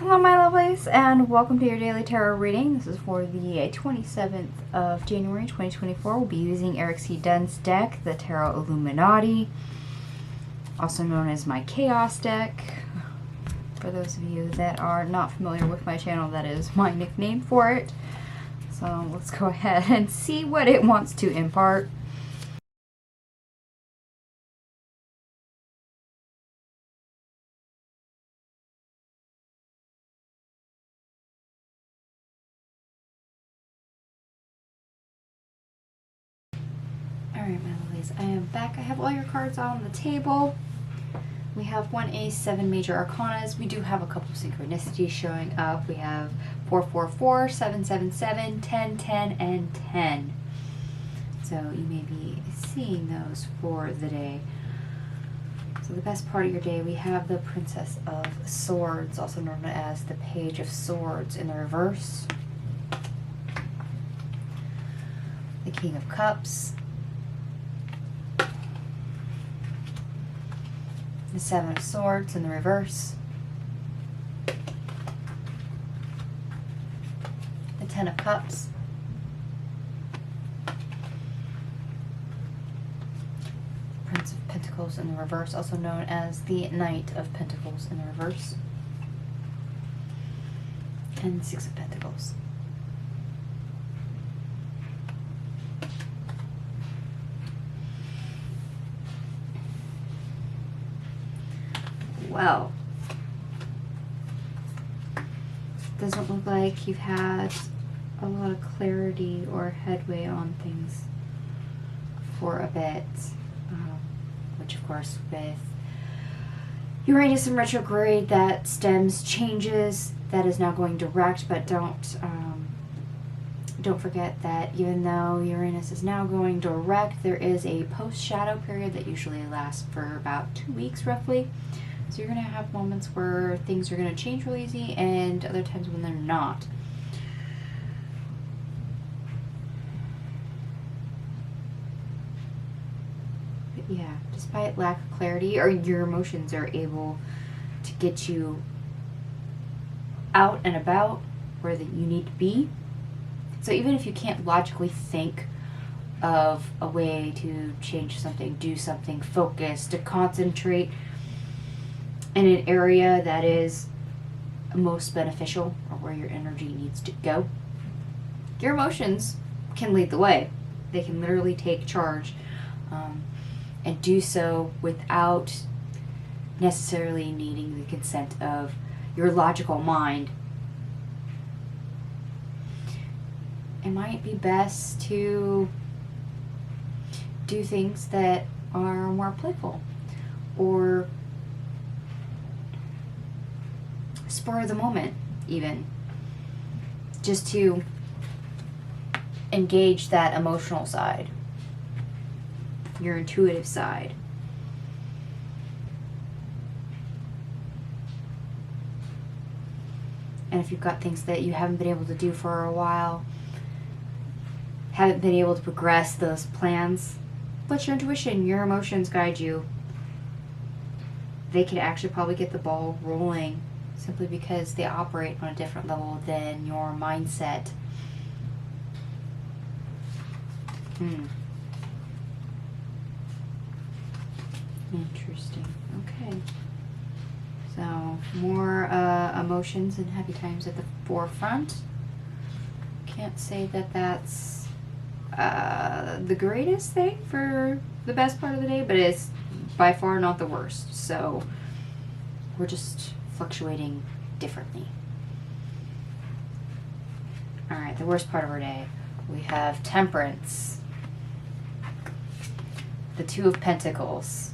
Hello my lovelies, and welcome to your daily tarot reading. This is for the 27th of January 2024. We'll be using Eric C. Dunne's deck, the Tarot Illuminati, also known as my Chaos deck. For those of you that are not familiar with my channel, that is my nickname for it. So let's go ahead and see what it wants to impart. Alright, my lovelies, I am back. I have all your cards on the table. We have 1 ace, 7 major arcanas. We do have a couple synchronicities showing up. We have 444, 777, 10, 10, and 10. So you may be seeing those for the day. So the best part of your day, we have the Princess of Swords, also known as the Page of Swords in the reverse. The King of Cups. The Seven of Swords in the reverse. The Ten of Cups. Prince of Pentacles in the reverse, also known as the Knight of Pentacles in the reverse. And the Six of Pentacles. Well, doesn't look like you've had a lot of clarity or headway on things for a bit, which of course with Uranus in retrograde, that stems changes. That is now going direct, but don't forget that even though Uranus is now going direct, there is a post-shadow period that usually lasts for about 2 weeks roughly. So you're going to have moments where things are going to change real easy and other times when they're not. But yeah, despite lack of clarity, or your emotions are able to get you out and about where that you need to be. So even if you can't logically think of a way to change something, do something, focus, to concentrate in an area that is most beneficial or where your energy needs to go, your emotions can lead the way. They can literally take charge and do so without necessarily needing the consent of your logical mind. It might be best to do things that are more playful or spur of the moment, even just to engage that emotional side, your intuitive side. And if you've got things that you haven't been able to do for a while, haven't been able to progress those plans, let your intuition, your emotions guide you. They could actually probably get the ball rolling, simply because they operate on a different level than your mindset. Interesting. Okay. So, more emotions and happy times at the forefront. Can't say that that's the greatest thing for the best part of the day, but it's by far not the worst. So, we're just fluctuating differently. Alright, the worst part of our day. We have Temperance, the Two of Pentacles,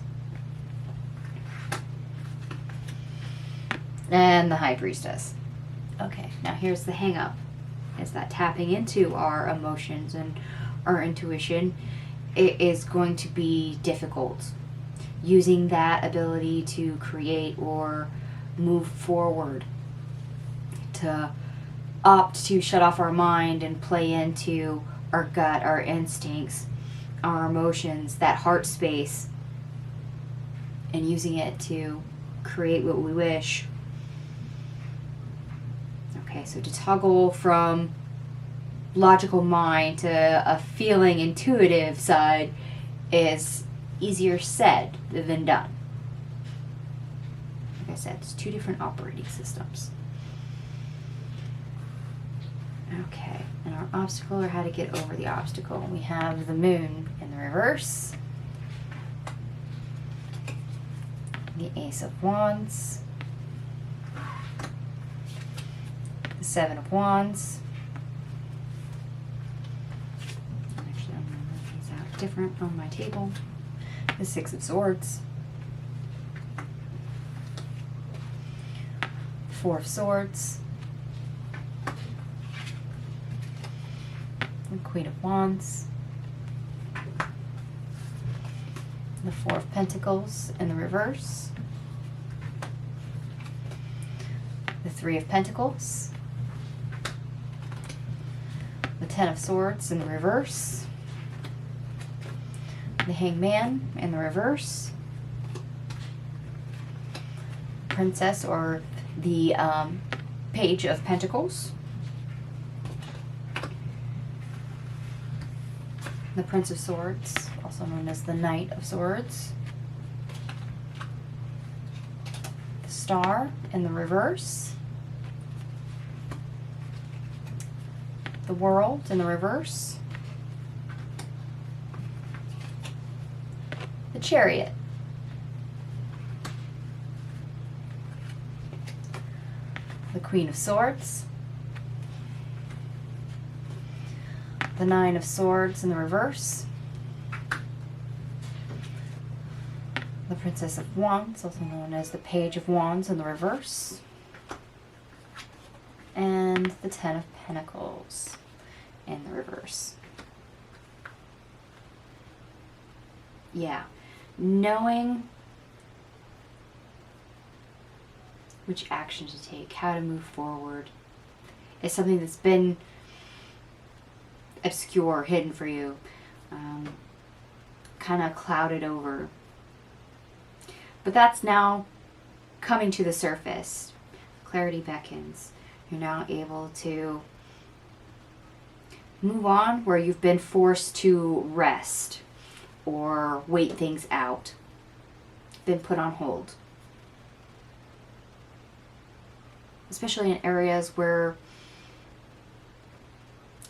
and the High Priestess. Okay, now here's the hang up. Is that tapping into our emotions and our intuition, it is going to be difficult. Using that ability to create or move forward, to opt to shut off our mind and play into our gut, our instincts, our emotions, that heart space, and using it to create what we wish. Okay, so to toggle from logical mind to a feeling intuitive side is easier said than done. Like I said, it's two different operating systems. Okay, and our obstacle, or how to get over the obstacle. We have the moon in the reverse, the Ace of Wands, the Seven of Wands. Actually, I'm going to move these out different on my table. The Six of Swords, Four of Swords, the Queen of Wands, the Four of Pentacles in the reverse, the Three of Pentacles, the Ten of Swords in the reverse, the Hangman in the reverse, Princess, or the Page of Pentacles, the Prince of Swords, also known as the Knight of Swords, the Star in the reverse, the World in the reverse, the Chariot, the Queen of Swords, the Nine of Swords in the reverse, the Princess of Wands, also known as the Page of Wands in the reverse, and the Ten of Pentacles in the reverse. Yeah, knowing which action to take, how to move forward, is something that's been obscure, hidden for you, kind of clouded over. But that's now coming to the surface. Clarity beckons. You're now able to move on where you've been forced to rest or wait things out, been put on hold. Especially in areas where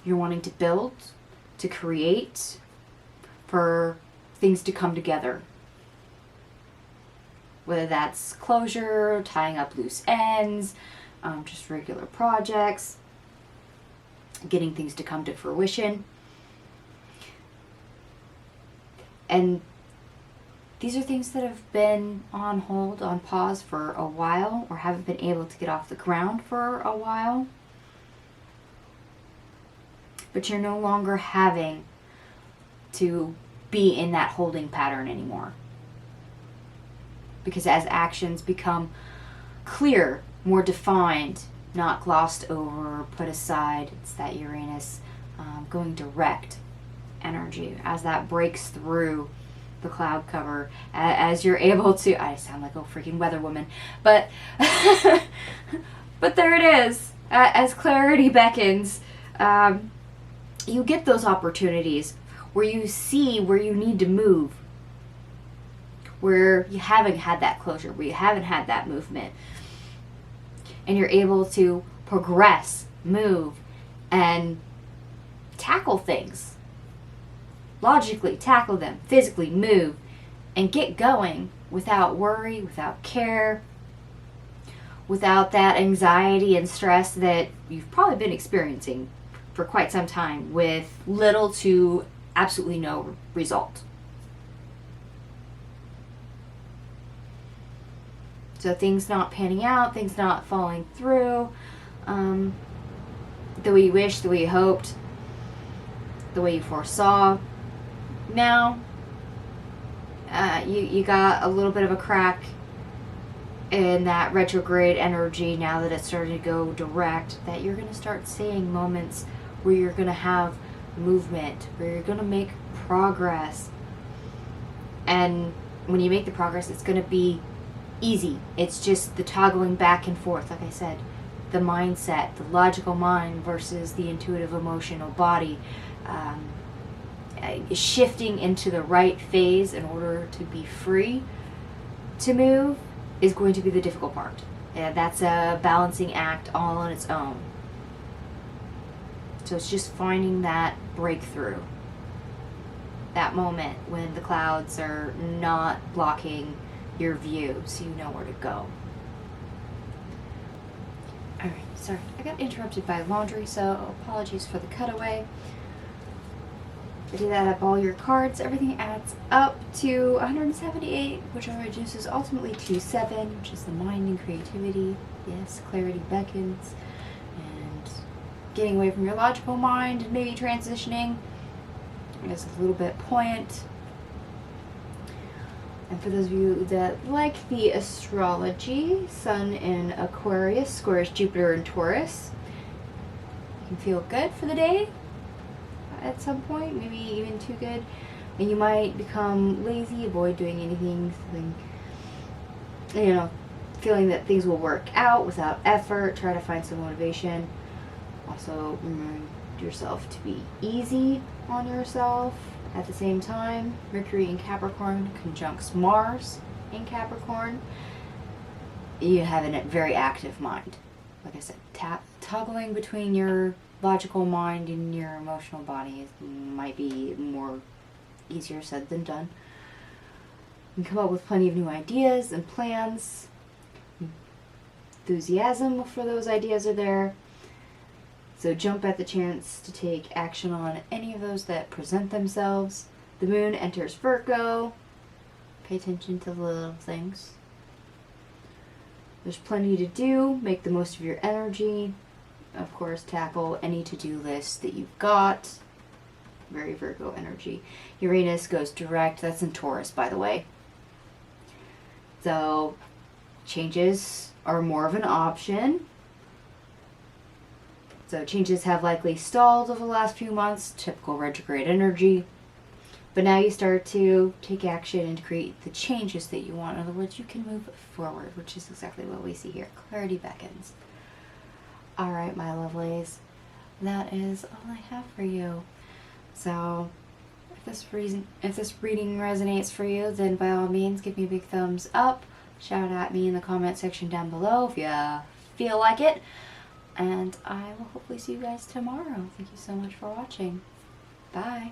you're wanting to build, to create, for things to come together. Whether that's closure, tying up loose ends, just regular projects, getting things to come to fruition. And these are things that have been on hold, on pause for a while, or haven't been able to get off the ground for a while. But you're no longer having to be in that holding pattern anymore. Because as actions become clear, more defined, not glossed over, put aside, it's that Uranus going direct energy. As that breaks through the cloud cover, as you're able to, I sound like a freaking weather woman, but but there it is. As clarity beckons, you get those opportunities where you see where you need to move, where you haven't had that closure, where you haven't had that movement, and you're able to progress, move, and tackle things. Logically tackle them, physically move, and get going without worry, without care, without that anxiety and stress that you've probably been experiencing for quite some time with little to absolutely no result. So things not panning out, things not falling through the way you wished, the way you hoped, the way you foresaw. Now, you got a little bit of a crack in that retrograde energy now that it's starting to go direct, that you're going to start seeing moments where you're going to have movement, where you're going to make progress. And when you make the progress, it's going to be easy. It's just the toggling back and forth, like I said, the mindset, the logical mind versus the intuitive emotional body. Shifting into the right phase in order to be free to move is going to be the difficult part. That's a balancing act all on its own. So it's just finding that breakthrough, that moment when the clouds are not blocking your view so you know where to go. Alright, sorry, I got interrupted by laundry, so apologies for the cutaway. I did add up all your cards. Everything adds up to 178, which reduces ultimately to 7, which is the mind and creativity. Yes, clarity beckons. And getting away from your logical mind and maybe transitioning is a little bit buoyant. And for those of you that like the astrology, Sun in Aquarius squares Jupiter in Taurus. You can feel good for the day at some point, maybe even too good. And you might become lazy, avoid doing anything, feeling that things will work out without effort, try to find some motivation. Also, remind yourself to be easy on yourself. At the same time, Mercury in Capricorn conjuncts Mars in Capricorn. You have a very active mind. Like I said, toggling between your logical mind and your emotional body might be more easier said than done. You can come up with plenty of new ideas and plans. Enthusiasm for those ideas are there. So jump at the chance to take action on any of those that present themselves. The moon enters Virgo. Pay attention to the little things. There's plenty to do. Make the most of your energy. Of course, tackle any to-do list that you've got. Very Virgo energy. Uranus goes direct. That's in Taurus, by the way. So changes are more of an option. So changes have likely stalled over the last few months, typical retrograde energy. But now you start to take action and create the changes that you want. In other words, you can move forward, which is exactly what we see here. Clarity beckons. All right, my lovelies. That is all I have for you. So if this reading resonates for you, then by all means, give me a big thumbs up. Shout at me in the comment section down below if you feel like it. And I will hopefully see you guys tomorrow. Thank you so much for watching. Bye.